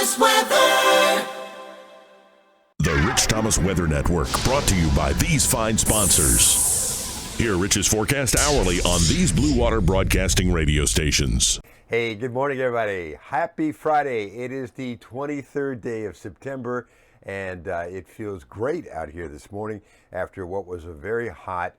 Thomas Weather. The Rich Thomas Weather Network, brought to you by these fine sponsors. Hear Rich's forecast hourly on these Blue Water Broadcasting radio stations. Hey, good morning, everybody. Happy Friday. It is the 23rd day of September, and it feels great out here this morning after what was a very hot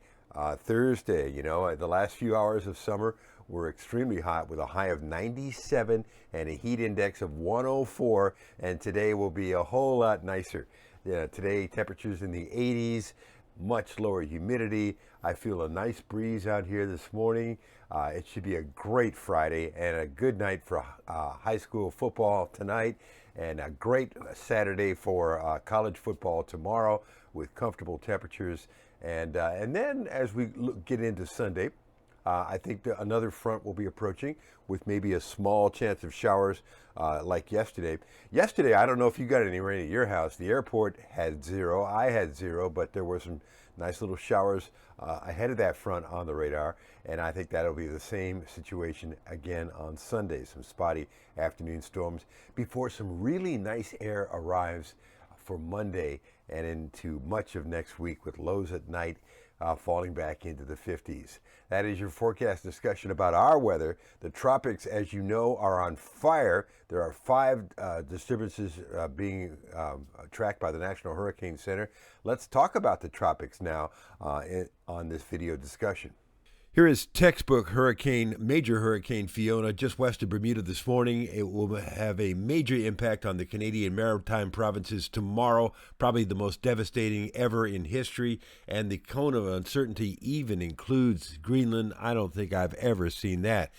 Thursday. You know, the last few hours of summer were extremely hot with a high of 97 and a heat index of 104, and today will be a whole lot nicer. Today, temperatures in the 80s, much lower humidity. I feel a nice breeze out here this morning. It should be a great Friday and a good night for high school football tonight, and a great Saturday for college football tomorrow with comfortable temperatures. And then as we get into Sunday, I think another front will be approaching with maybe a small chance of showers like yesterday. Yesterday, I don't know if you got any rain at your house. The airport had zero. I had zero, but there were some nice little showers ahead of that front on the radar. And I think that'll be the same situation again on Sunday. Some spotty afternoon storms before some really nice air arrives for Monday and into much of next week with lows at night falling back into the 50s. That is your forecast discussion about our weather. The tropics, as you know, are on fire. There are 5 disturbances being tracked by the National Hurricane Center. Let's talk about the tropics now on this video discussion. Here is textbook major hurricane Fiona just west of Bermuda this morning. It will have a major impact on the Canadian Maritime provinces tomorrow, probably the most devastating ever in history. And the cone of uncertainty even includes Greenland. I don't think I've ever seen that.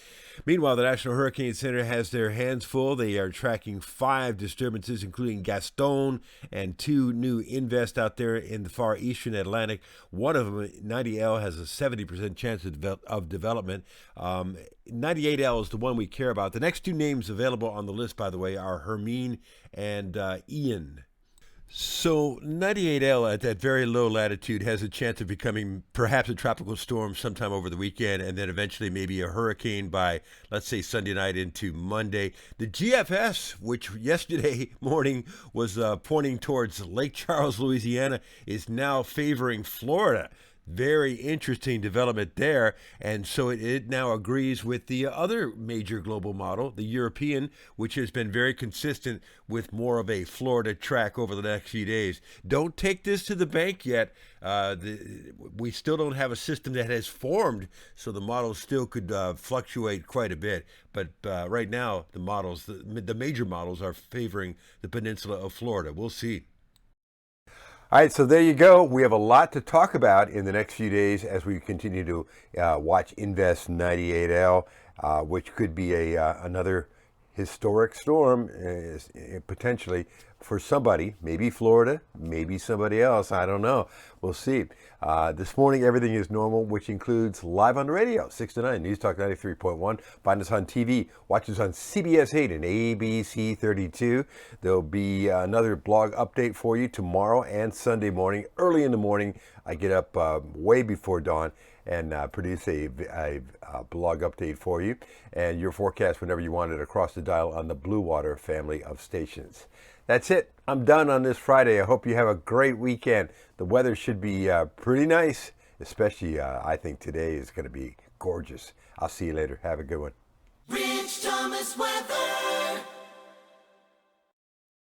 Meanwhile, the National Hurricane Center has their hands full. They are tracking 5 disturbances, including Gaston and 2 new invest out there in the far eastern Atlantic. One of them, 90L, has a 70% chance of development. 98L is the one we care about. The next 2 names available on the list, by the way, are Hermine and Ian. So 98L at that very low latitude has a chance of becoming perhaps a tropical storm sometime over the weekend, and then eventually maybe a hurricane by, let's say, Sunday night into Monday. The GFS, which yesterday morning was pointing towards Lake Charles, Louisiana, is now favoring Florida. Very interesting development there. And so it now agrees with the other major global model, the European, which has been very consistent with more of a Florida track over the next few days. Don't take this to the bank yet. We still don't have a system that has formed, so the models still could fluctuate quite a bit. But right now, the major models are favoring the peninsula of Florida. We'll see. All right, so there you go. We have a lot to talk about in the next few days as we continue to watch Invest 98L, which could be another historic storm potentially for somebody, maybe Florida, maybe somebody else. I don't know. We'll see. This morning, everything is normal, which includes live on the radio, 6 to 9, News Talk 93.1. Find us on TV. Watch us on CBS 8 and ABC 32. There'll be another blog update for you tomorrow and Sunday morning. Early in the morning, I get up way before dawn and produce a blog update for you, and your forecast whenever you want it across the dial on the Blue Water family of stations. That's it. I'm done on this Friday. I hope you have a great weekend. The weather should be pretty nice, especially I think today is going to be gorgeous. I'll see you later. Have a good one. Rich Thomas Weather.